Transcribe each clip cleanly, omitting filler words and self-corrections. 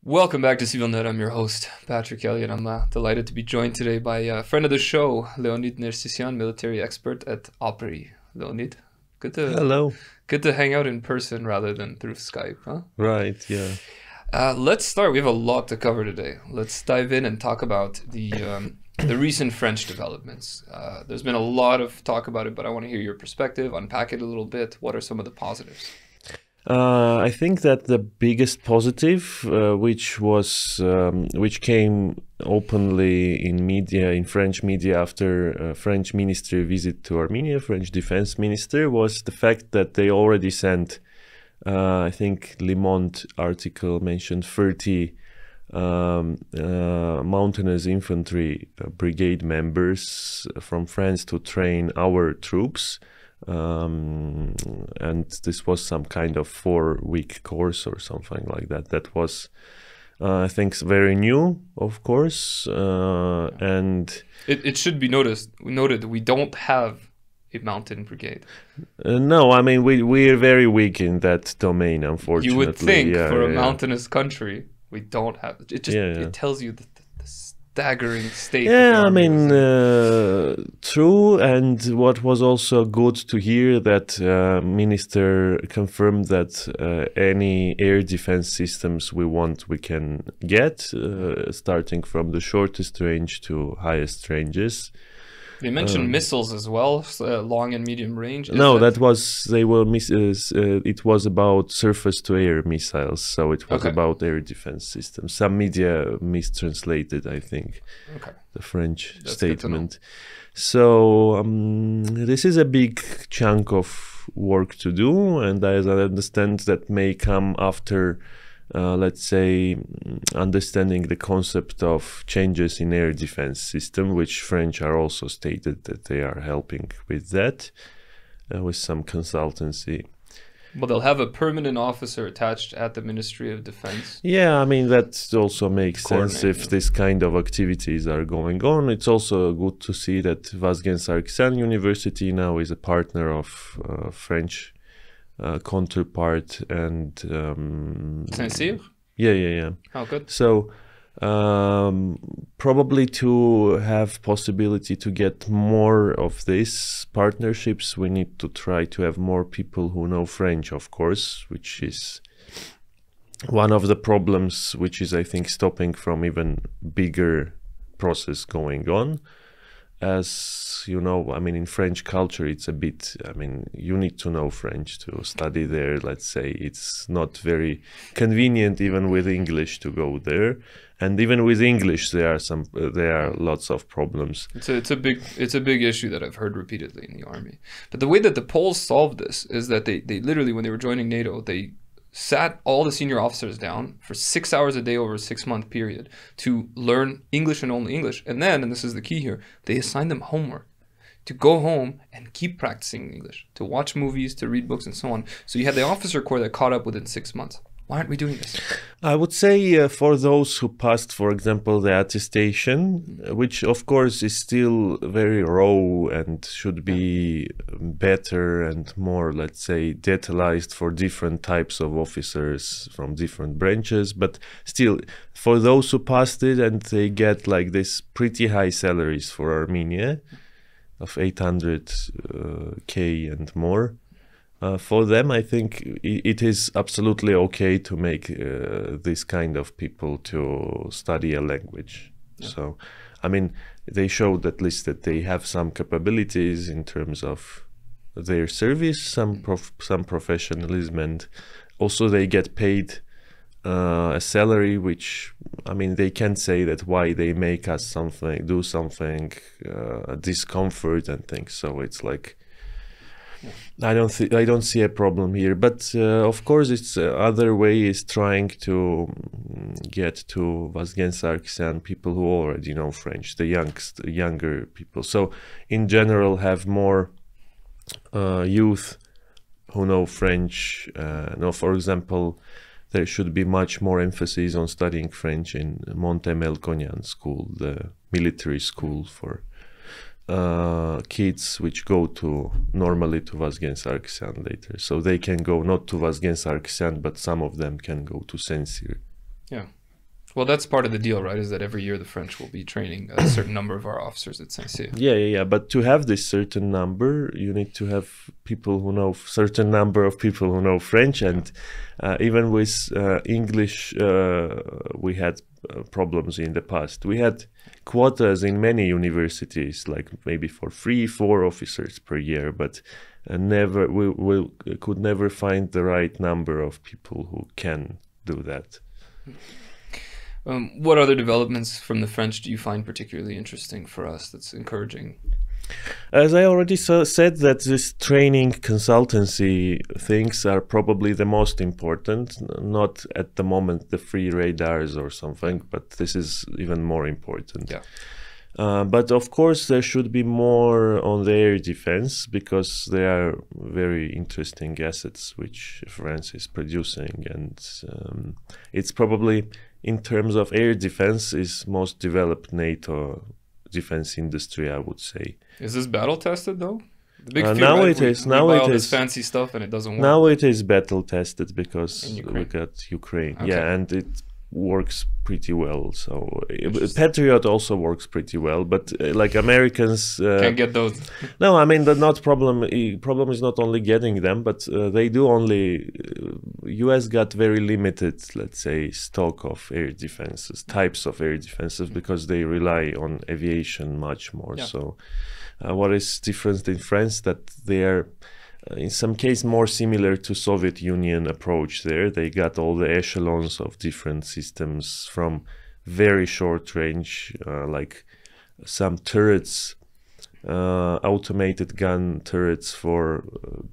Welcome back to ＳիվիլНեթի. I'm your host, Patrick Elliott. I'm delighted to be joined today by a friend of the show, Leonid Nersisyan, military expert at APRI. Leonid, Hello. Good to hang out in person rather than through Skype, huh? Right, yeah. Let's start. We have a lot to cover today. Let's dive in and talk about the recent French developments. There's been a lot of talk about it, but I want to hear your perspective, unpack it a little bit. What are some of the positives? I think that the biggest positive, which came openly in media, in French media after a French ministry visit to Armenia, French defense minister, was the fact that they already sent, I think Le Monde article mentioned 30 mountainous infantry brigade members from France to train our troops. And this was some kind of 4-week course or something like that. That was, I think, very new, of course. And it should be noted that we don't have a mountain brigade. No, I mean we are very weak in that domain, unfortunately. You would think for a mountainous country we don't have it. It tells you the staggering state. Yeah, I mean, true. And what was also good to hear that minister confirmed that any air defense systems we want, we can get, starting from the shortest range to highest ranges. They mentioned missiles as well, long and medium range. No, that was it was about surface-to-air missiles, so it was about air defense systems. Some media mistranslated, I think, the French statement. So this is a big chunk of work to do, and as I understand, that may come after. Let's say, understanding the concept of changes in air defense system, which French are also stated that they are helping with that, with some consultancy. Well, they'll have a permanent officer attached at the Ministry of Defense. Yeah, I mean, that also makes sense if this kind of activities are going on. It's also good to see that Vazgen Sargsyan University now is a partner of French counterpart and Saint-Cyr? Yeah. How good. So probably to have possibility to get more of these partnerships, we need to try to have more people who know French, of course, which is one of the problems which is, I think, stopping from even bigger process going on. As you know, I mean, in French culture, it's a bit, I mean, you need to know French to study there, let's say. It's not very convenient even with English to go there. And even with English, there are lots of problems. It's a big issue that I've heard repeatedly in the army. But the way that the Poles solved this is that they literally, when they were joining NATO, they sat all the senior officers down for 6 hours a day over a 6-month period to learn English and only English. And then, and this is the key here, they assigned them homework to go home and keep practicing English, to watch movies, to read books, and so on. So you had the officer corps that caught up within 6 months. Why aren't we doing this? I would say for those who passed, for example, the attestation, which of course is still very raw and should be better and more, let's say, detailized for different types of officers from different branches. But still, for those who passed it and they get like this pretty high salaries for Armenia of 800K and more. For them, I think it is absolutely okay to make this kind of people to study a language. Yeah. So, I mean, they showed at least that they have some capabilities in terms of their service, some professionalism, and also they get paid a salary, which, I mean, they can say that why they make us do something, discomfort and things. So it's like, I don't see a problem here, but of course, it's other way is trying to get to Vazgen Sargsyan people who already know French, the younger people. So in general, have more youth who know French. For example, there should be much more emphasis on studying French in Montemelkonian school, the military school for kids which go normally to Vazgen Sargsyan later. So they can go not to Vazgen Sargsyan, but some of them can go to Saint-Cyr. Yeah. Well, that's part of the deal, right? Is that every year the French will be training a certain number of our officers at Saint-Cyr. Yeah. But to have this certain number, you need to have people who know certain number of people who know French, and even with English, we had problems in the past. We had quotas in many universities, like maybe for 3-4 officers per year, but we could never find the right number of people who can do that. What other developments from the French do you find particularly interesting for us that's encouraging? As I already said, that this training consultancy things are probably the most important, not at the moment the free radars or something, but this is even more important. Yeah. But of course there should be more on the air defense, because they are very interesting assets which France is producing, and it's probably, in terms of air defense, is most developed NATO defense industry, I would say. Is this battle tested though? The big fear, now right? it is. We Now buy it all is. this fancy stuff and it doesn't work. Now it is battle tested because Ukraine. we got Ukraine. Okay. Yeah, and it works pretty well. So Patriot also works pretty well, but like Americans can't get those. No, I mean the problem is not only getting them, but they do only. US got very limited, let's say, stock of air defenses, types of air defenses, because they rely on aviation much more. Yeah. So what is different in France, that they are in some case more similar to Soviet Union approach there. They got all the echelons of different systems, from very short range, like some turrets, automated gun turrets for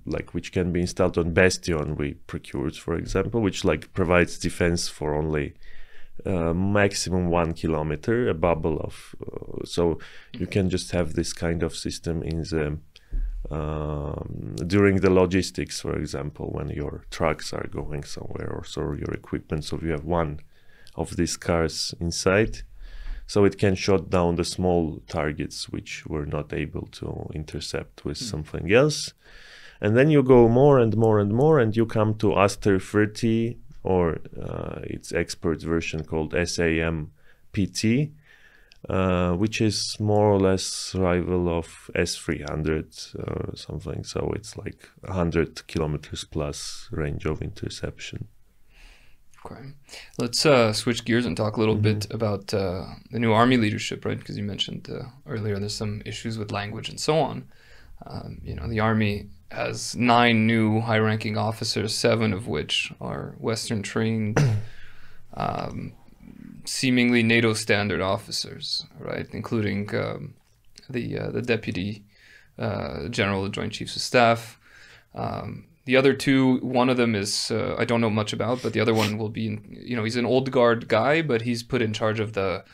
like which can be installed on Bastion we procured, for example, which like provides defense for only maximum 1 kilometer, a bubble of so you can just have this kind of system in the during the logistics, for example, when your trucks are going somewhere, or so your equipment, so you have one of these cars inside, so it can shut down the small targets which were not able to intercept with something else. And then you go more and more and more, and you come to Aster 30, or its expert version called SAM-PT, which is more or less rival of S300 or something. So it's like 100 kilometers plus range of interception. Okay, let's switch gears and talk a little bit about the new army leadership, right? Because you mentioned earlier there's some issues with language and so on. You know, the army has 9 new high-ranking officers, 7 of which are Western-trained, seemingly NATO standard officers, right? Including the deputy general of the Joint Chiefs of Staff. The other 2, one of them is I don't know much about, but the other one will be, you know, he's an old guard guy, but he's put in charge of the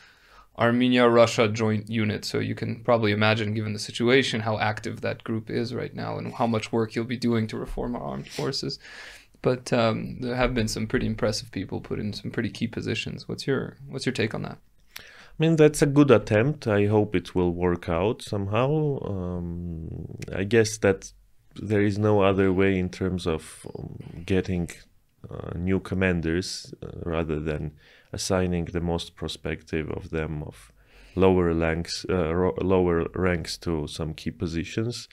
Armenia-Russia joint unit. So you can probably imagine, given the situation, how active that group is right now and how much work he'll be doing to reform our armed forces. But there have been some pretty impressive people put in some pretty key positions. What's your take on that? I mean, that's a good attempt. I hope it will work out somehow. I guess that there is no other way in terms of getting new commanders rather than assigning the most prospective of them of lower ranks to some key positions.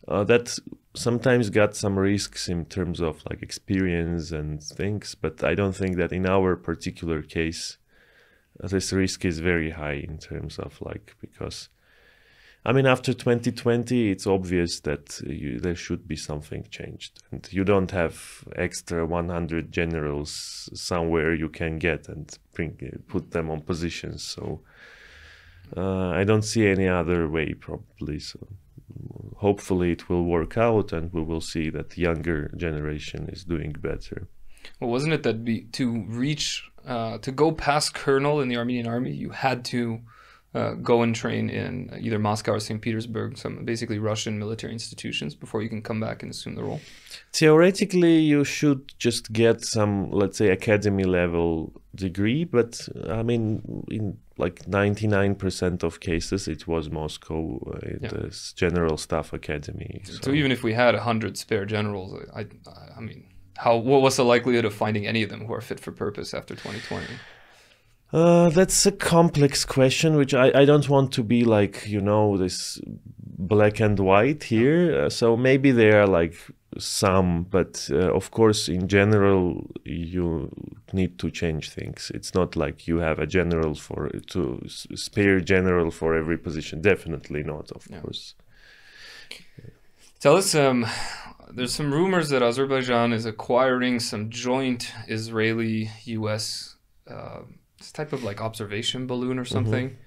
That sometimes got some risks in terms of like experience and things, but I don't think that in our particular case this risk is very high in terms of like, because I mean, after 2020, it's obvious that there should be something changed, and you don't have extra 100 generals somewhere you can get and put them on positions. So I don't see any other way, probably. So hopefully it will work out, and we will see that the younger generation is doing better. Well, wasn't it that to go past colonel in the Armenian army, you had to go and train in either Moscow or St. Petersburg, some basically Russian military institutions, before you can come back and assume the role? Theoretically, you should just get some, let's say, academy level degree, but I mean, in like 99% of cases, it was Moscow, the General Staff Academy. So even if we had 100 spare generals, I mean, what was the likelihood of finding any of them who are fit for purpose after 2020? That's a complex question, which I don't want to be like, you know, this black and white here. So maybe there are like some, but of course, in general, you need to change things. It's not like you have a general to spare general for every position. Definitely not, of course. Tell us, there's some rumors that Azerbaijan is acquiring some joint Israeli-U.S. This type of like observation balloon or something.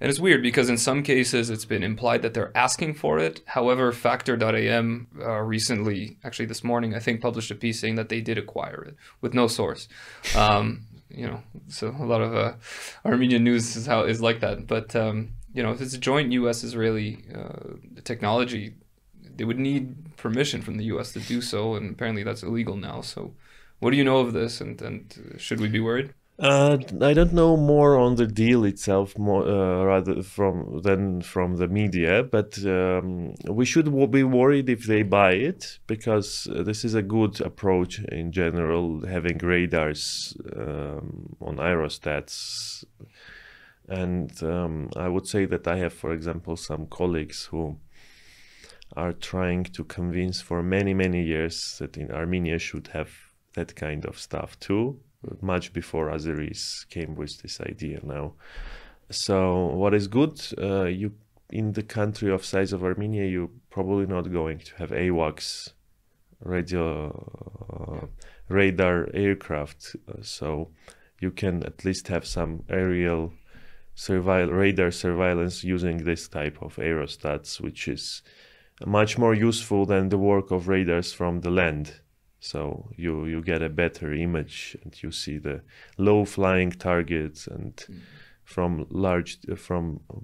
And it's weird because in some cases it's been implied that they're asking for it. However, Factor.am recently, actually this morning, I think published a piece saying that they did acquire it with no source. You know, so a lot of Armenian news is like that. But, you know, if it's a joint U.S.-Israeli technology, they would need permission from the U.S. to do so. And apparently that's illegal now. So what do you know of this? And should we be worried? I don't know more on the deal itself, rather than from the media, but we should be worried if they buy it, because this is a good approach in general, having radars on aerostats. And I would say that I have, for example, some colleagues who are trying to convince for many, many years that in Armenia should have that kind of stuff too. Much before Azeris came with this idea now. So what is good, you in the country of size of Armenia, you're probably not going to have AWACS radar aircraft. So you can at least have some aerial radar surveillance using this type of aerostats, which is much more useful than the work of radars from the land. So you get a better image and you see the low flying targets and from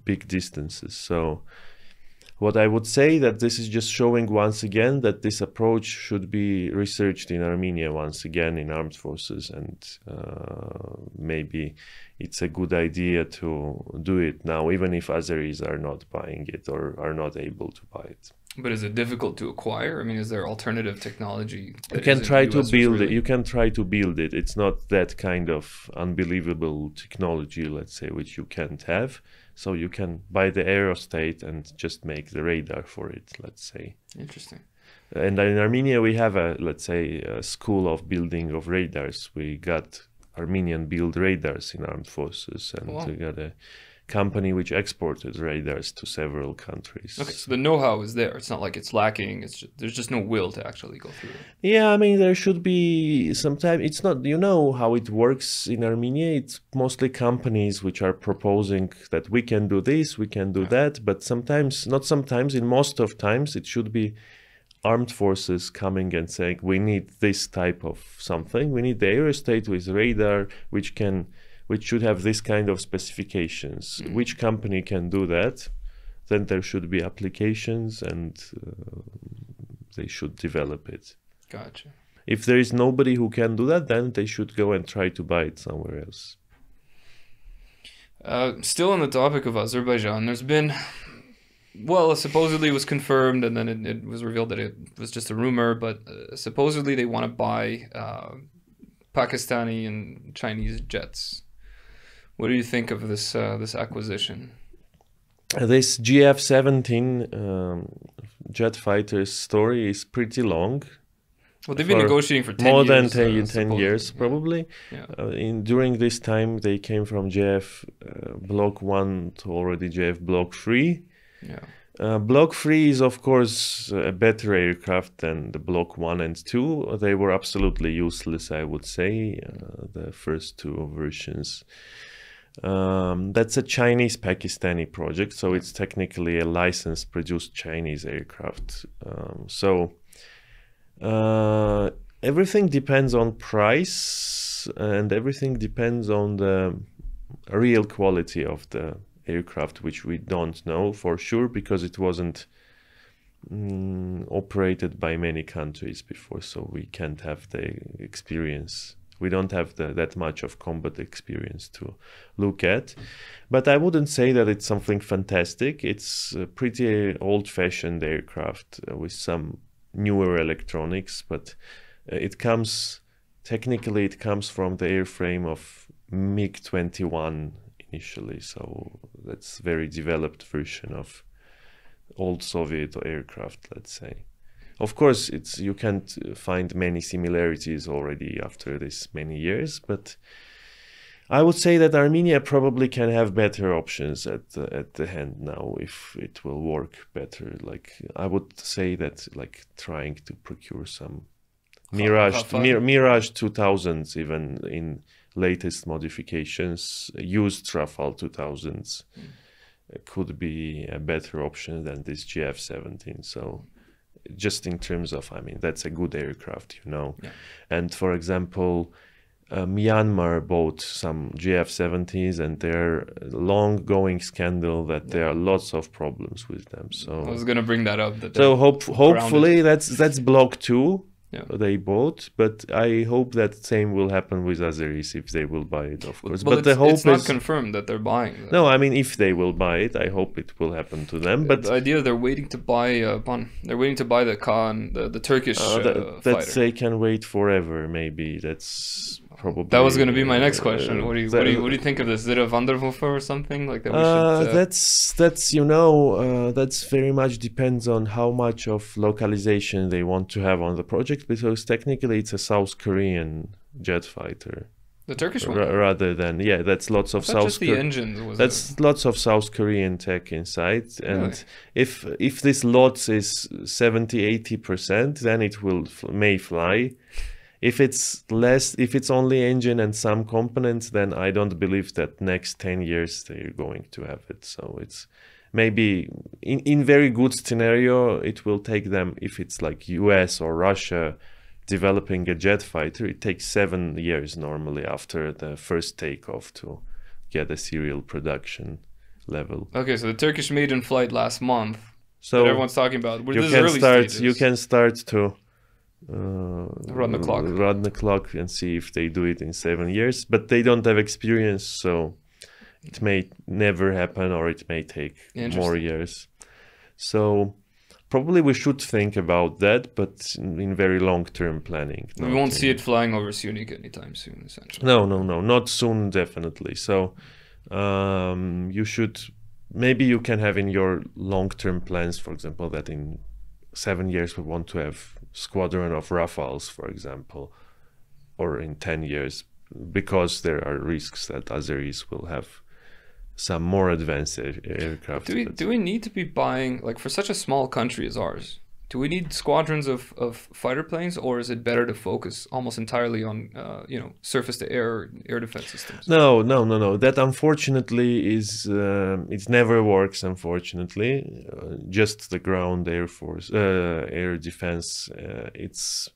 big distances. So what I would say that this is just showing once again that this approach should be researched in Armenia once again in armed forces, and maybe it's a good idea to do it now, even if Azeris are not buying it or are not able to buy it. But is it difficult to acquire? I mean, is there alternative technology? You can try to build it. You can try to build it. It's not that kind of unbelievable technology, let's say, which you can't have. So you can buy the aerostat and just make the radar for it, let's say. Interesting. And in Armenia, we have let's say, a school of building of radars. We got Armenian build radars in armed forces, and we got a company which exported radars to several countries. Okay, so the know-how is there. It's not like it's lacking. There's just no will to actually go through it. Yeah, I mean, there should be sometimes. It's not, you know how it works in Armenia. It's mostly companies which are proposing that we can do this, we can do that. But sometimes, not sometimes, in most of times, it should be armed forces coming and saying, we need this type of something. We need the aerostat with radar, which should have this kind of specifications. Which company can do that? Then there should be applications, and they should develop it. Gotcha. If there is nobody who can do that, then they should go and try to buy it somewhere else. Still on the topic of Azerbaijan, there's been, well, supposedly it was confirmed, and then it was revealed that it was just a rumor, but supposedly they want to buy Pakistani and Chinese jets. What do you think of this acquisition? This GF-17 jet fighter's story is pretty long. Well, they've been negotiating for 10 more years. More than 10 years, probably. Yeah. During this time, they came from JF Block 1 to already JF Block 3. Yeah. Block 3 is, of course, a better aircraft than the Block 1 and 2. They were absolutely useless, I would say, the first two versions. That's a Chinese-Pakistani project, so it's technically a licensed produced Chinese aircraft. Everything depends on price, and everything depends on the real quality of the aircraft, which we don't know for sure because it wasn't operated by many countries before, so we can't have the experience. We don't have that much of combat experience to look at. But I wouldn't say that it's something fantastic. It's a pretty old-fashioned aircraft with some newer electronics, but technically it comes from the airframe of MiG-21 initially, so that's very developed version of old Soviet aircraft, let's say. Of course, you can't find many similarities already after this many years, but I would say that Armenia probably can have better options at the hand now if it will work better. Like I would say that like trying to procure some Mirage 2000s, even in latest modifications, used Rafale 2000s could be a better option than this GF-17. So just in terms of, I mean, that's a good aircraft, you know. Yeah. And for example, Myanmar bought some GF-70s, and they're long-going scandal that there are lots of problems with them. So I was going to bring that up. So hopefully that's block 2. Yeah. They bought, but I hope that same will happen with Azeris if they will buy it, of course. Well, but the hope it's not confirmed that they're buying that. No, I mean, if they will buy it, I hope it will happen to them. But the idea they're waiting to buy the Khan, the Turkish that fighter. They can wait forever. Maybe that's probably. That was going to be my next question. What do you think of this? Is it a Vanderwolf or something like that? We should, that's you know that's very much depends on how much of localization they want to have on the project, because technically it's a South Korean jet fighter. The Turkish one, rather than that's lots of South. Just the engines. That's lots of South Korean tech inside, and really? if this lots is 70-80%, then it may fly. If it's less, if it's only engine and some components, then I don't believe that next 10 years they're going to have it. So it's maybe in very good scenario, it will take them, if it's like US or Russia developing a jet fighter, it takes 7 years normally after the first takeoff to get a serial production level. Okay, so the Turkish maiden flight last month, so that everyone's talking about. You can start to run the clock and see if they do it in 7 years, but they don't have experience, so it may never happen, or it may take more years. So probably we should think about that, but in very long-term planning. We won't see it flying over Syunik anytime soon, essentially. No, not soon, definitely. So maybe you can have in your long-term plans, for example, that in 7 years we want to have squadron of Rafales, for example, or in 10 years, because there are risks that Azeris will have some more advanced aircraft. Do we need to be buying, like, for such a small country as ours, do we need squadrons of fighter planes, or is it better to focus almost entirely on surface-to-air air defense systems? No. That unfortunately is it never works. Unfortunately, just the ground air force, air defense. It's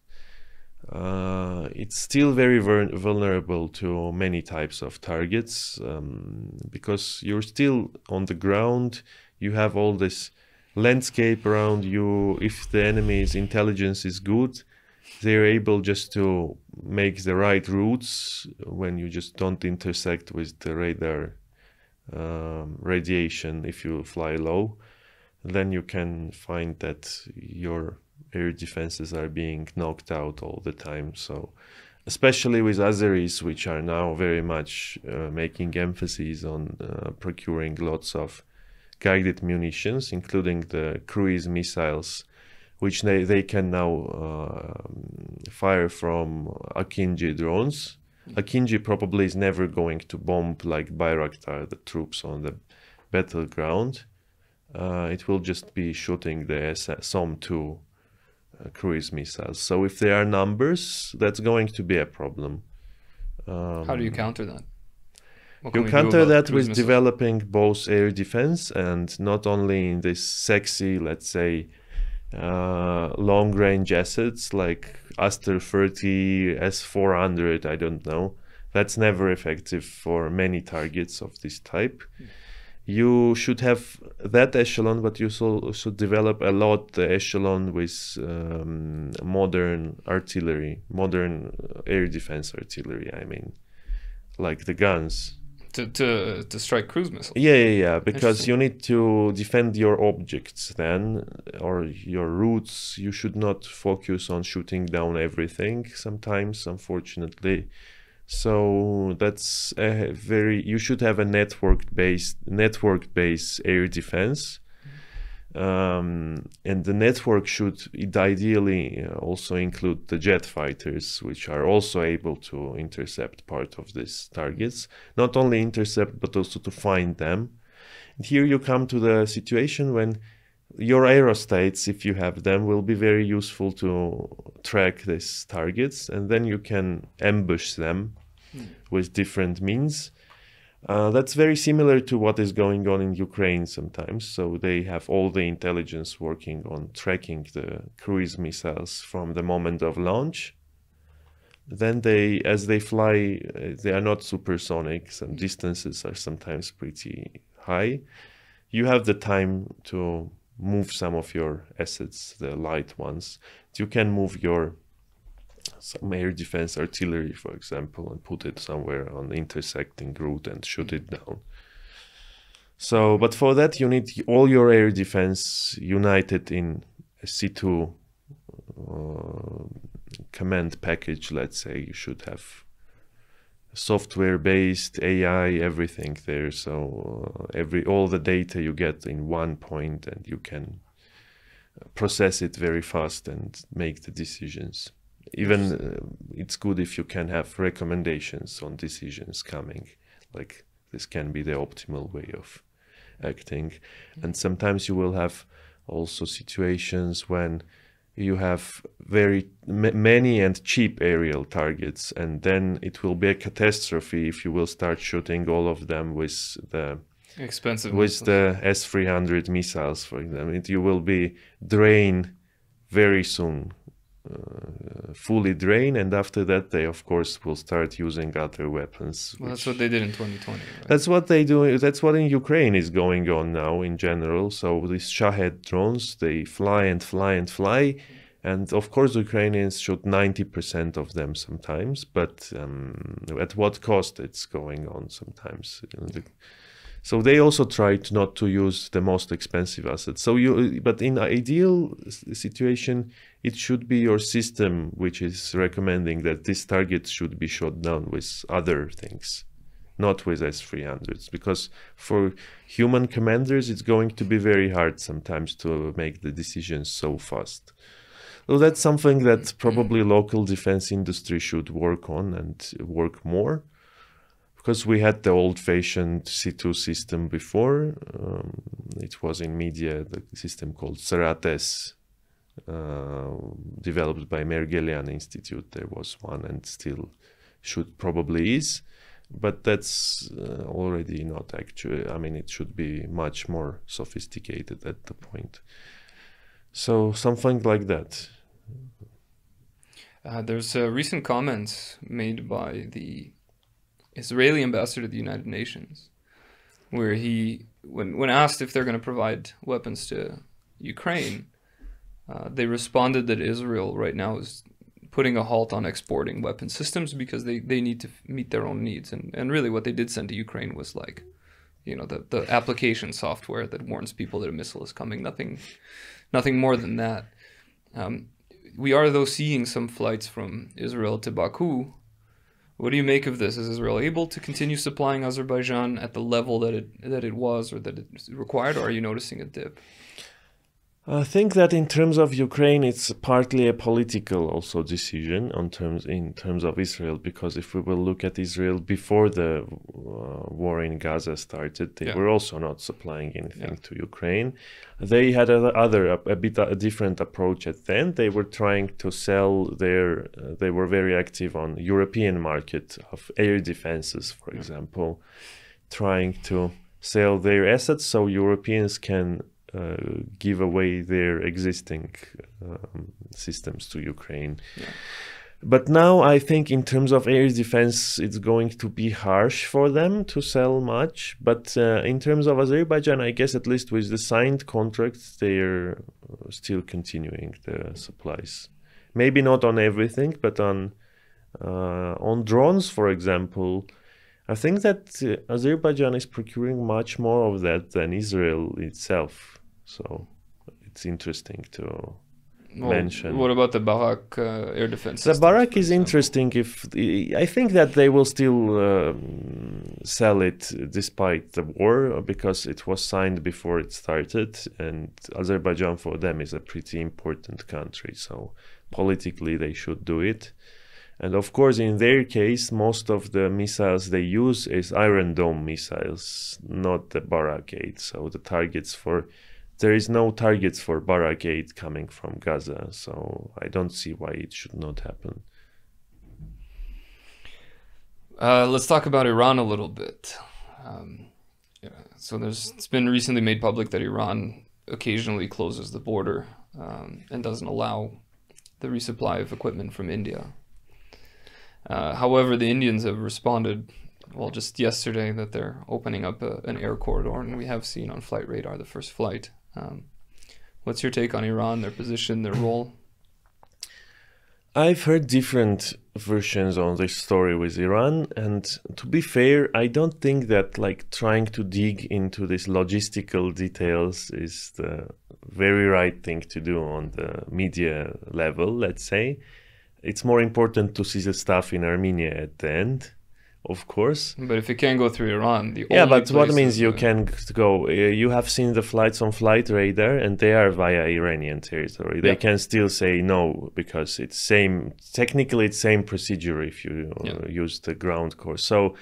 still very vulnerable to many types of targets, because you're still on the ground. You have all this landscape around you. If the enemy's intelligence is good, they're able just to make the right routes when you just don't intersect with the radar radiation. If you fly low, then you can find that your air defenses are being knocked out all the time. So especially with Azeris, which are now very much making emphasis on procuring lots of guided munitions, including the cruise missiles, which they can now fire from Akinji drones. Akinji probably is never going to bomb like Bayraktar, the troops on the battleground. It will just be shooting the SOM-2 cruise missiles. So if there are numbers, that's going to be a problem. How do you counter that? You counter that with developing both air defense, and not only in this sexy, let's say, long-range assets like Aster 30, S-400, I don't know. That's never effective for many targets of this type. You should have that echelon, but you should develop a lot the echelon with modern artillery, modern air defense artillery, I mean, like the guns. To strike cruise missiles. Yeah, because you need to defend your objects then, or your routes. You should not focus on shooting down everything. Sometimes, unfortunately, So that's a you should have a network-based air defense. And the network should ideally also include the jet fighters, which are also able to intercept part of these targets. Not only intercept, but also to find them. And here you come to the situation when your aerostats, if you have them, will be very useful to track these targets, and then you can ambush them with different means. That's very similar to what is going on in Ukraine sometimes. So they have all the intelligence working on tracking the cruise missiles from the moment of launch. Then as they fly, they are not supersonic. Some distances are sometimes pretty high. You have the time to move some of your assets, the light ones. You can move some air defense artillery, for example, and put it somewhere on the intersecting route and shoot it down. So, but for that you need all your air defense united in a C2 command package. Let's say you should have software-based AI, everything there. So all the data you get in one point, and you can process it very fast and make the decisions. Even it's good if you can have recommendations on decisions coming, like this can be the optimal way of acting. And sometimes you will have also situations when you have very many and cheap aerial targets, and then it will be a catastrophe if you will start shooting all of them with the expensive the S-300 missiles, for example. You will be drained very soon. Fully drain, and after that they of course will start using other weapons. Well, that's what they did in 2020, right? That's what they do. That's what in Ukraine is going on now in general. So these Shahed drones, they fly and fly and fly, and of course Ukrainians shoot 90% of them sometimes, but at what cost it's going on sometimes. So they also tried not to use the most expensive assets. But in ideal situation, it should be your system which is recommending that this target should be shot down with other things, not with S-300s, because for human commanders, it's going to be very hard sometimes to make the decisions so fast. So that's something that probably local defense industry should work on and work more. Because we had the old-fashioned C2 system before. It was in media, the system called Serates, developed by Mergelian Institute. There was one, and still probably is. But that's already not actually, I mean, it should be much more sophisticated at the point. So something like that. There's a recent comment made by the Israeli ambassador to the United Nations, where he, when asked if they're going to provide weapons to Ukraine, they responded that Israel right now is putting a halt on exporting weapon systems because they need to meet their own needs. And really what they did send to Ukraine was like, you know, the application software that warns people that a missile is coming, nothing more than that. We are, though, seeing some flights from Israel to Baku. What do you make of this? Is Israel able to continue supplying Azerbaijan at the level that it was or that it's required, or are you noticing a dip? I think that in terms of Ukraine, it's partly a political also decision in terms of Israel, because if we will look at Israel before the war in Gaza started, they were also not supplying anything to Ukraine. They had a different approach at then. They were trying to sell they were very active on European market of air defenses, for example, trying to sell their assets so Europeans can give away their existing systems to Ukraine. But now I think in terms of air defense, it's going to be harsh for them to sell much. But in terms of Azerbaijan, I guess at least with the signed contracts, they're still continuing the supplies. Maybe not on everything, but on drones, for example. I think that Azerbaijan is procuring much more of that than Israel itself. So it's interesting to mention. What about the Barak air defense The systems, Barak for is example? interesting. I think that they will still sell it despite the war, because it was signed before it started, and Azerbaijan for them is a pretty important country, so politically they should do it. And of course, in their case, most of the missiles they use is Iron Dome missiles, not the Barak 8. So the targets there is no targets for Barak 8 coming from Gaza. So I don't see why it should not happen. Let's talk about Iran a little bit. So it's been recently made public that Iran occasionally closes the border and doesn't allow the resupply of equipment from India. However, the Indians have responded, well, just yesterday, that they're opening up an air corridor, and we have seen on flight radar the first flight. What's your take on Iran, their position, their role? I've heard different versions on this story with Iran, and to be fair, I don't think that like trying to dig into these logistical details is the very right thing to do on the media level, let's say. It's more important to see the stuff in Armenia at the end, of course. But if it can't go through Iran, but what means you can go? You have seen the flights on flight radar, and they are via Iranian territory. They can still say no because it's technically it's same procedure if you use the ground course. So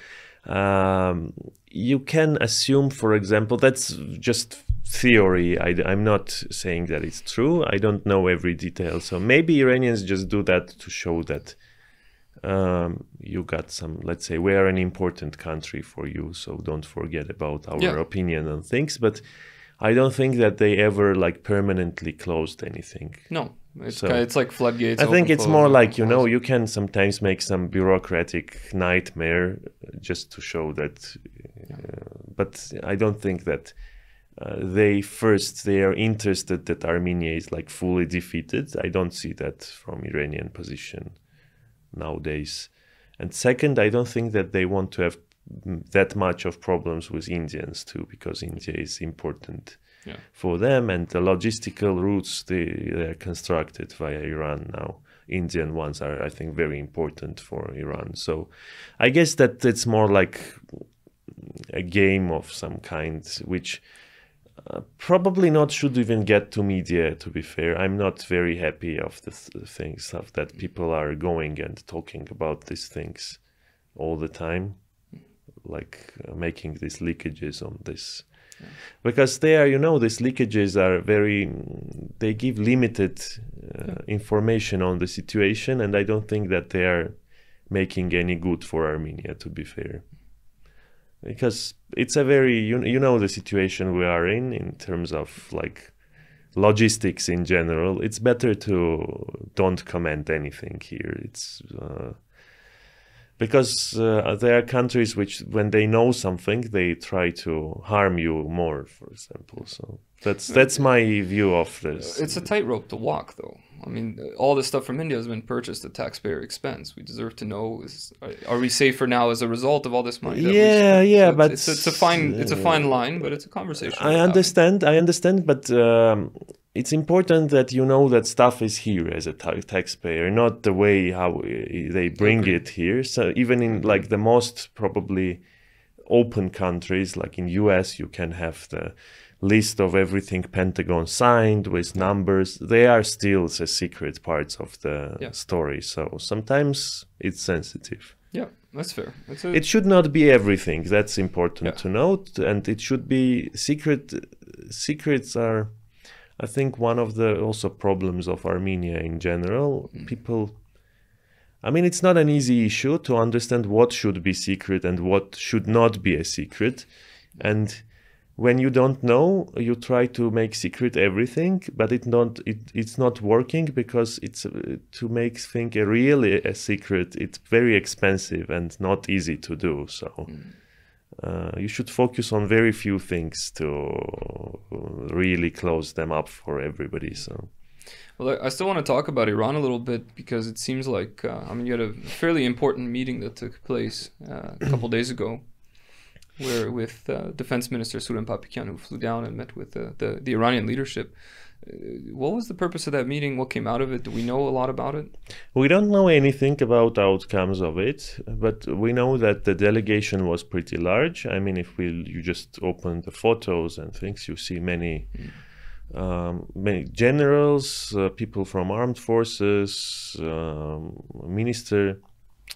you can assume, for example, that's just theory. I'm not saying that it's true. I don't know every detail. So maybe Iranians just do that to show that you got some, let's say, we are an important country for you, so don't forget about our opinion on things. But I don't think that they ever like permanently closed anything. No, it's like floodgates. I think it's more like, you can sometimes make some bureaucratic nightmare just to show that. But I don't think that they are interested that Armenia is like fully defeated. I don't see that from Iranian position nowadays. And second, I don't think that they want to have that much of problems with Indians too, because India is important for them, and the logistical routes they are constructed via Iran now. Indian ones are, I think, very important for Iran. So I guess that it's more like a game of some kind, which probably not should even get to media, to be fair. I'm not very happy of the things of that people are going and talking about these things all the time, like making these leakages on this. Because they are, these leakages are they give limited information on the situation, and I don't think that they are making any good for Armenia, to be fair. Because it's a very, the situation we are in terms of like logistics in general. It's better to don't comment anything here. It's because there are countries which, when they know something, they try to harm you more, for example. So that's my view of this. It's a tightrope to walk, though. I mean, all this stuff from India has been purchased at taxpayer expense. We deserve to know: are we safer now as a result of all this money? But it's a fine line, but it's a conversation. I understand, but it's important that you know that stuff is here as a taxpayer, not the way how they bring it here. So even in like the most probably open countries, like in US, you can have the list of everything Pentagon signed with numbers. They are still the secret parts of the story. So sometimes it's sensitive. Yeah, that's fair. It should not be everything. That's important to note. And it should be secret. Secrets are, I think, one of the also problems of Armenia in general. People, I mean, it's not an easy issue to understand what should be secret and what should not be a secret. And when you don't know, you try to make secret everything, but it's not working, because it's to make thing really a secret. It's very expensive and not easy to do. So you should focus on very few things to really close them up for everybody. So. Well, I still want to talk about Iran a little bit, because it seems like, you had a fairly important meeting that took place a couple days ago. where with Defense Minister Suren Papikyan, who flew down and met with the Iranian leadership. What was the purpose of that meeting? What came out of it? Do we know a lot about it? We don't know anything about outcomes of it, but we know that the delegation was pretty large. I mean, if you just open the photos and things, you see many generals, people from armed forces, minister.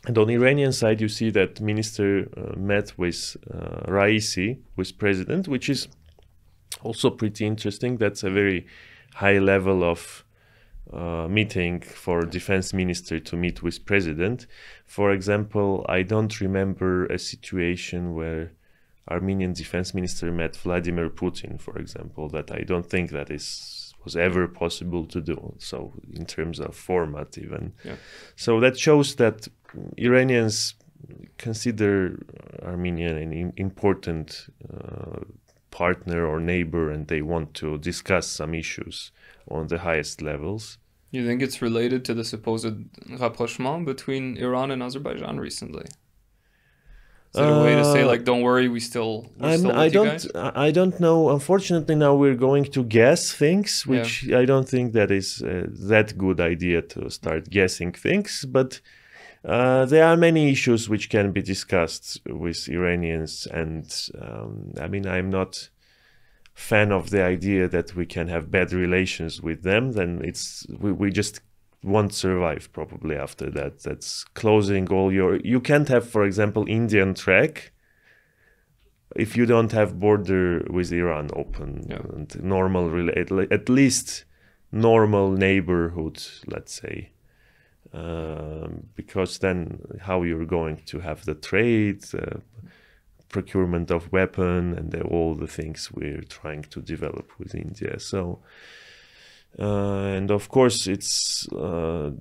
And on the Iranian side, you see that minister met with Raisi, with president, which is also pretty interesting. That's a very high level of meeting for defense minister to meet with president. For example, I don't remember a situation where Armenian defense minister met Vladimir Putin, for example, that I don't think that was ever possible to do. So in terms of format even. Yeah. So that shows that Iranians consider Armenia an important partner or neighbor, and they want to discuss some issues on the highest levels. You think it's related to the supposed rapprochement between Iran and Azerbaijan recently? Is it a way to say, like, don't worry, we're still with you guys? I don't know. Unfortunately, now we're going to guess things, which I don't think that is that good idea to start guessing things. But there are many issues which can be discussed with Iranians, and I mean, I'm not fan of the idea that we can have bad relations with them. Then we just won't survive probably after that. That's closing all you can't have, for example, Indian track if you don't have border with Iran open and normal, at least normal neighborhood, let's say. Because then how you're going to have the trade, procurement of weapon, and all the things we're trying to develop with India. So, and of course, it's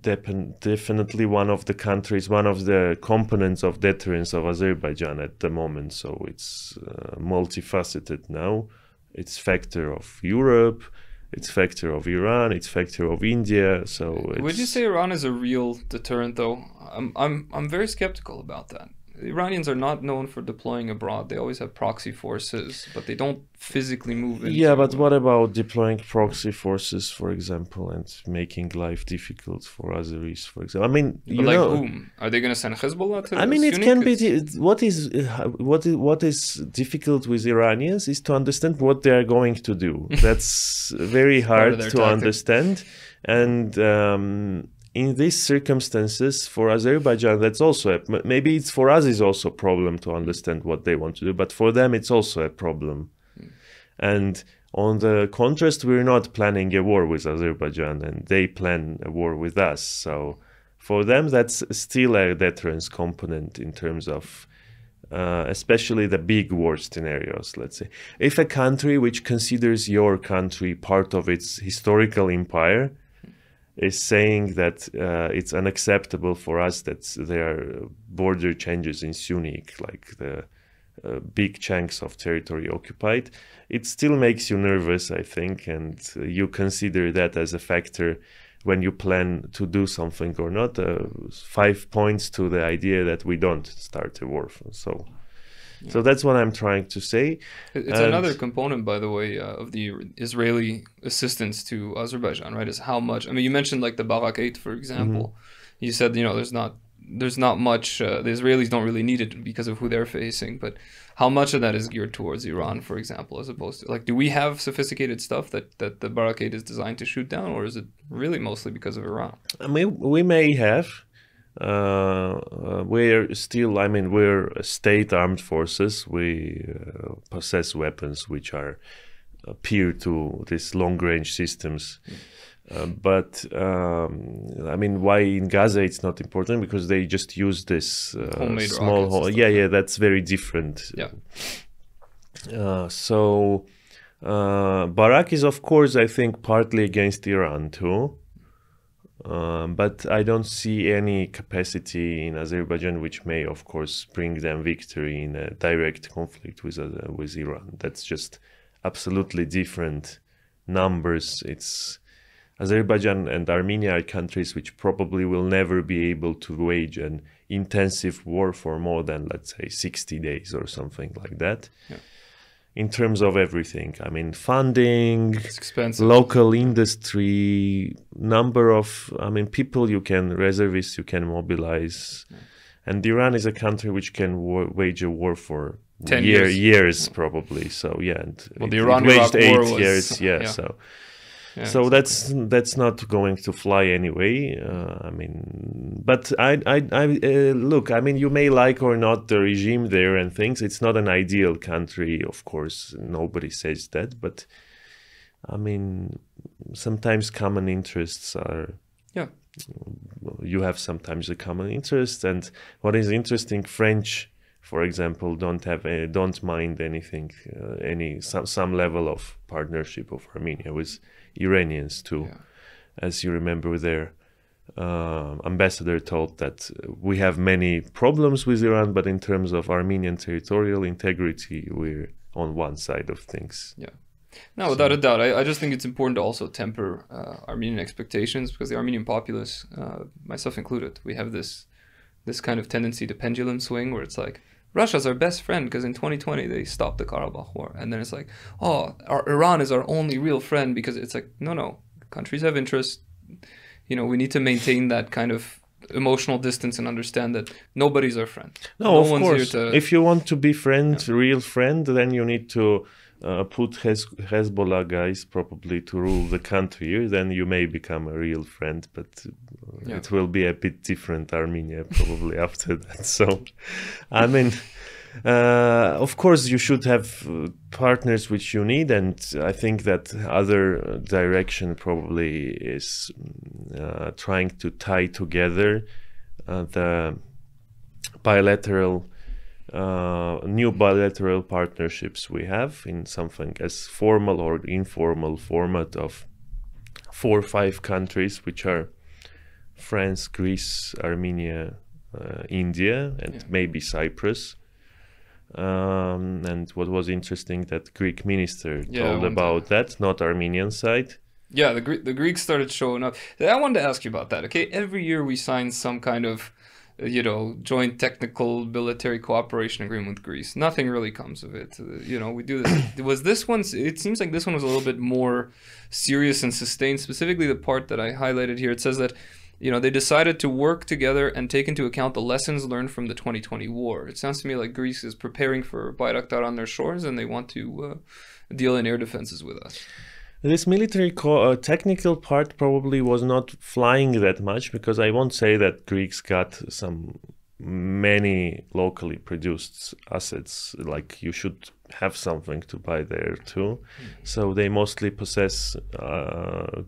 definitely one of the countries, one of the components of deterrence of Azerbaijan at the moment. So it's multifaceted now. It's factor of Europe. It's factor of Iran. It's factor of India. So would you say Iran is a real deterrent, though? I'm very skeptical about that. The Iranians are not known for deploying abroad. They always have proxy forces, but they don't physically move into... Yeah, but what about deploying proxy forces, for example, and making life difficult for Azeris, for example? I mean, but like whom? Are they going to send Hezbollah to... I mean, it can be... What is difficult with Iranians is to understand what they are going to do. That's very hard to understand. And... in these circumstances, for Azerbaijan, that's also maybe it's for us is also a problem to understand what they want to do, but for them it's also a problem. And on the contrast, we're not planning a war with Azerbaijan, and they plan a war with us. So for them, that's still a deterrence component in terms of especially the big war scenarios, let's say. If a country which considers your country part of its historical empire is saying that it's unacceptable for us that their border changes in Sunik, like the big chunks of territory occupied, it still makes you nervous, I think, and you consider that as a factor when you plan to do something or not. 5 points to the idea that we don't start a war. So that's what I'm trying to say. It's another component, by the way, of the Israeli assistance to Azerbaijan, right? Is how much. I mean, you mentioned like the Barak 8, for example. You said, there's not much. The Israelis don't really need it because of who they're facing. But how much of that is geared towards Iran, for example, as opposed to do we have sophisticated stuff that the Barak 8 is designed to shoot down, or is it really mostly because of Iran? I mean, we may have. We're still, we're state armed forces. We possess weapons which are peer to these long-range systems. But why in Gaza it's not important? Because they just use this small... that's very different. Yeah. So Barak is, of course, I think, partly against Iran too. But I don't see any capacity in Azerbaijan which may, of course, bring them victory in a direct conflict with Iran. That's just absolutely different numbers. Azerbaijan and Armenia are countries which probably will never be able to wage an intensive war for more than, let's say, 60 days or something like that. Yeah. In terms of everything, I mean, funding, It's expensive. local industry, number of, I mean, people you can, reservists you can mobilize. Yeah. And Iran is a country which can wage a war for 10 years probably. So yeah, and well, it, the it Iran-Iraq waged war 8 was, years. Yeah, yeah. so Yeah, so exactly. that's not going to fly anyway. I mean, but I look. I mean, you may like or not the regime there and things. It's not an ideal country, of course. Nobody says that, but I mean, sometimes common interests are. Yeah. You have sometimes a common interest, and what is interesting, French, for example, don't mind anything, some level of partnership of Armenia with Iranians too. Yeah. As you remember, their ambassador told that we have many problems with Iran, but in terms of Armenian territorial integrity, we're on one side of things. Yeah. No, without a doubt. I just think it's important to also temper Armenian expectations, because the Armenian populace, myself included, we have this kind of tendency to pendulum swing where it's like, Russia's our best friend because in 2020 they stopped the Karabakh war. And then it's like, oh, Iran is our only real friend, because it's like, no, countries have interests. You know, we need to maintain that kind of emotional distance and understand that nobody's our friend. No, of one's course. here to... If you want to be real friend, then you need to put Hezbollah guys probably to rule the country. Then you may become a real friend, but it will be a bit different Armenia probably after that. So, I mean, of course you should have partners which you need, and I think that other direction probably is trying to tie together the new bilateral partnerships we have in something as formal or informal format of 4 or 5 countries, which are France, Greece, Armenia, India, and maybe Cyprus. And what was interesting, that Greek minister told about that, not Armenian side. Yeah, the Greeks started showing up. I wanted to ask you about that. Okay, every year we sign some kind of joint technical military cooperation agreement with Greece. Nothing really comes of it. We do this. Was this one? It seems like this one was a little bit more serious and sustained. Specifically, the part that I highlighted here. It says that they decided to work together and take into account the lessons learned from the 2020 war. It sounds to me like Greece is preparing for Bayraktar on their shores, and they want to deal in air defenses with us. This military technical part probably was not flying that much, because I won't say that Greeks got many locally produced assets. Like, you should have something to buy there too. So they mostly possess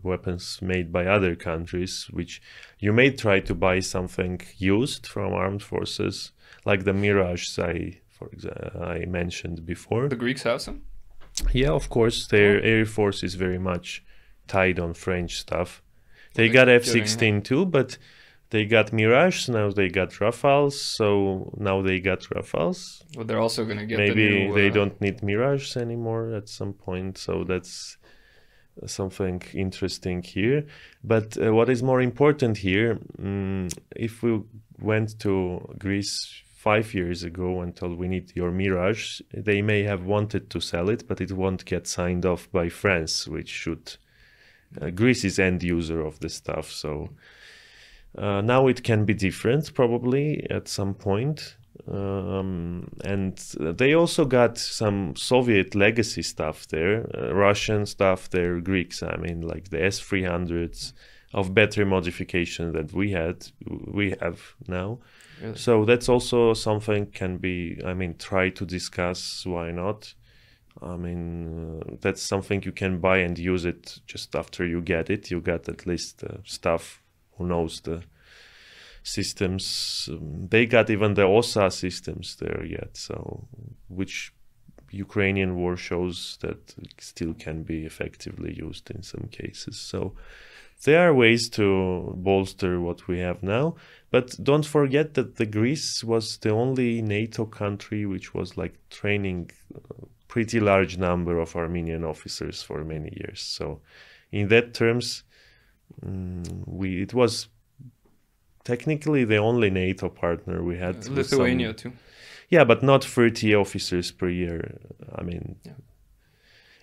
weapons made by other countries, which you may try to buy something used from armed forces, like the Mirage I mentioned before. The Greeks have some? Yeah, of course. Their air force is very much tied on French stuff. They got F-16 too, but they got Mirage, now they got Rafales, so now they got Rafales. Well, they're also going to get maybe they don't need Mirage anymore at some point, so that's something interesting here. But what is more important here, if we went to Greece 5 years ago and told we need your Mirage, they may have wanted to sell it, but it won't get signed off by France, which should... Greece is end user of the stuff, so now it can be different probably at some point. And they also got some Soviet legacy stuff there, Russian stuff there, Greeks, I mean, like the S-300s of better modification that we have now. Really? So that's also something can be, try to discuss, why not? That's something you can buy and use it just after you get it. You got at least staff who knows the systems. They got even the OSA systems there yet, so which Ukrainian war shows that still can be effectively used in some cases. So there are ways to bolster what we have now, but don't forget that the Greece was the only NATO country which was like training pretty large number of Armenian officers for many years. So in that terms, it was technically the only NATO partner we had. Lithuania too. Yeah, but not 30 officers per year. I mean,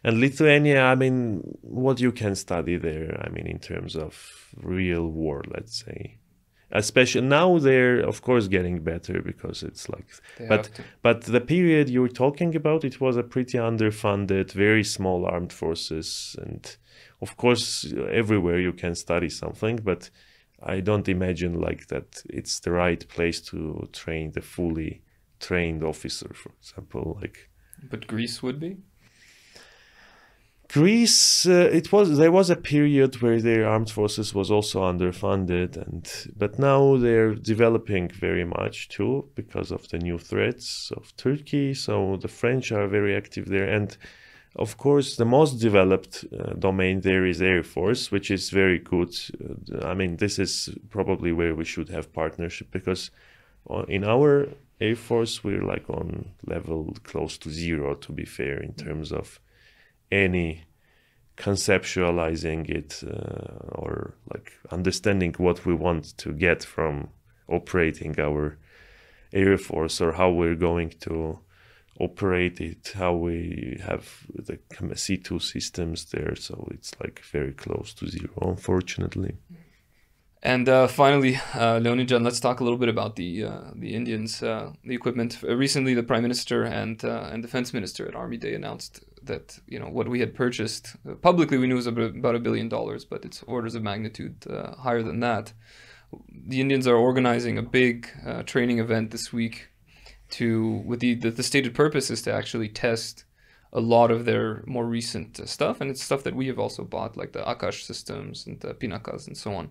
and Lithuania, I mean, what you can study there, I mean, in terms of real war, let's say. Especially now they're, of course, getting better because it's like, but the period you're talking about, it was a pretty underfunded, very small armed forces. And of course, everywhere you can study something, but I don't imagine like that it's the right place to train the fully trained officer, for example. Like, but Greece would be? Greece, there was a period where their armed forces was also underfunded, but now they're developing very much too because of the new threats of Turkey. So the French are very active there, and of course the most developed domain there is Air Force, which is very good. I mean, this is probably where we should have partnership, because in our Air Force we're like on level close to zero, to be fair, in terms of any conceptualizing it or like understanding what we want to get from operating our Air Force, or how we're going to operate it, how we have the C2 systems there. So it's like very close to zero, unfortunately. And finally, Leonid, let's talk a little bit about the Indians, the equipment. Recently, the Prime Minister and Defense Minister at Army Day announced that, you know, what we had purchased publicly, we knew was about $1 billion, but it's orders of magnitude higher than that. The Indians are organizing a big training event this week with the stated purpose is to actually test a lot of their more recent stuff, and it's stuff that we have also bought, like the Akash systems and the Pinakas and so on.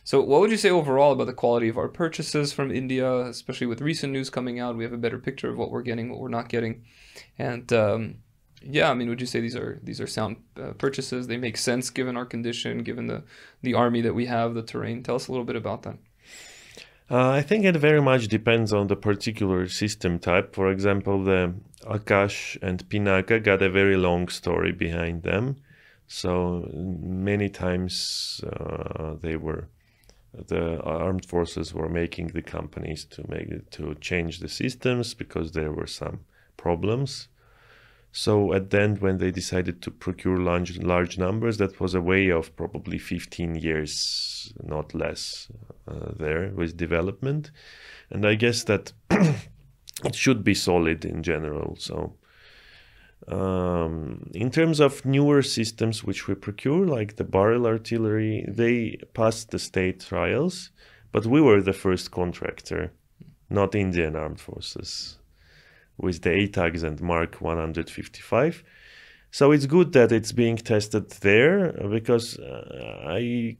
So what would you say overall about the quality of our purchases from India, especially with recent news coming out? We have a better picture of what we're getting, what we're not getting. And yeah, I mean, would you say these are sound purchases? They make sense given our condition, given the army that we have, the terrain? Tell us a little bit about that. I think it very much depends on the particular system type. For example, the Akash and Pinaka got a very long story behind them. So many times the armed forces were making the companies to change the systems because there were some problems. So at the end, when they decided to procure large numbers, that was a way of probably 15 years, not less, there with development. And I guess that it should be solid in general. So in terms of newer systems which we procure, like the barrel artillery, they passed the state trials, but we were the first contractor, not Indian Armed Forces, with the ATAGs and Mark 155. So it's good that it's being tested there, because I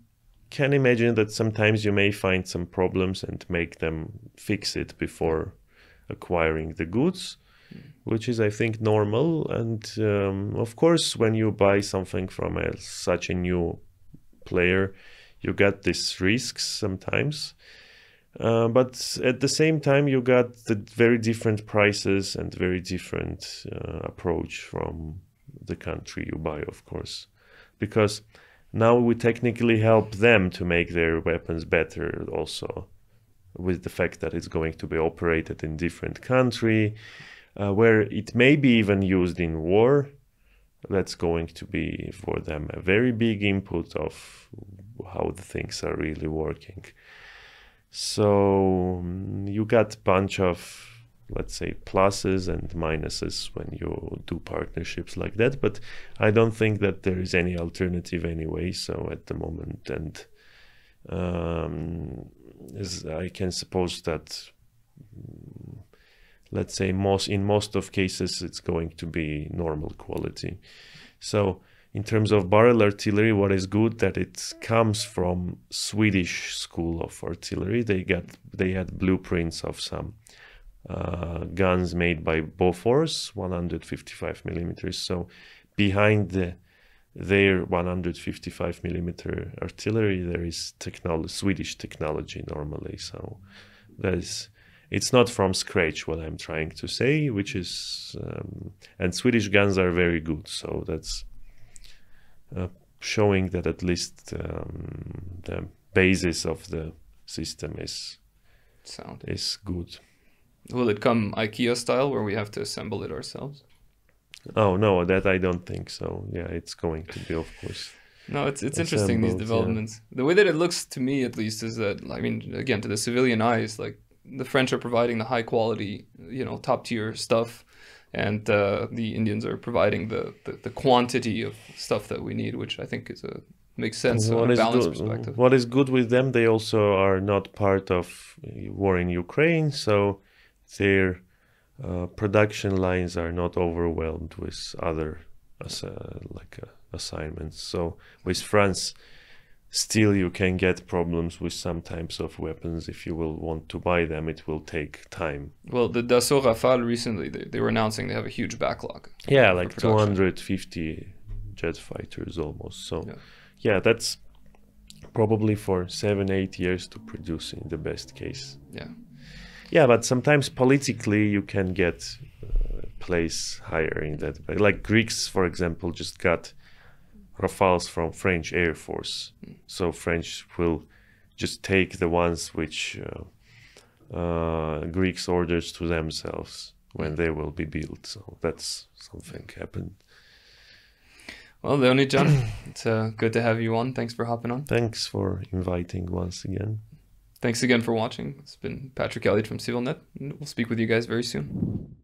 can imagine that sometimes you may find some problems and make them fix it before acquiring the goods, which is, I think, normal. And of course, when you buy something from such a new player, you get these risks sometimes. But at the same time, you got the very different prices and very different approach from the country you buy, of course. Because now we technically help them to make their weapons better also, with the fact that it's going to be operated in different country, where it may be even used in war. That's going to be for them a very big input of how the things are really working. So you got a bunch of, let's say, pluses and minuses when you do partnerships like that, but I don't think that there is any alternative anyway, so at the moment. And I can suppose that, let's say, in most of cases, it's going to be normal quality. So in terms of barrel artillery, what is good that it comes from Swedish school of artillery. They had blueprints of some guns made by Bofors, 155 millimeters. So behind their 155 millimeter artillery, there is Swedish technology normally. So it's not from scratch, what I'm trying to say, which is, and Swedish guns are very good. So that's showing that at least the basis of the system is Sound. good. Will it come IKEA style where we have to assemble it ourselves? Oh no, that I don't think so. Yeah, it's going to be, of course. No, it's interesting, these developments. Yeah. The way that it looks to me, at least, is that, I mean, again, to the civilian eyes, like the French are providing the high quality, top tier stuff, and the Indians are providing the quantity of stuff that we need, which I think makes sense from a balanced perspective. What is good with them, they also are not part of war in Ukraine, so their production lines are not overwhelmed with other assignments. So with France, still you can get problems with some types of weapons. If you will want to buy them, it will take time. Well, the Dassault Rafale recently, they were announcing they have a huge backlog. Yeah, like 250 jet fighters almost. So yeah, that's probably for 7-8 years to produce in the best case. Yeah, but sometimes politically you can get place higher in that. Like Greeks, for example, just got Rafales from French Air Force. So French will just take the ones which Greeks orders to themselves when they will be built. So that's something happened. Well, Leonid Can, it's good to have you on. Thanks for hopping on. Thanks for inviting once again. Thanks again for watching. It's been Patrick Elliott from SiViLNet. We'll speak with you guys very soon.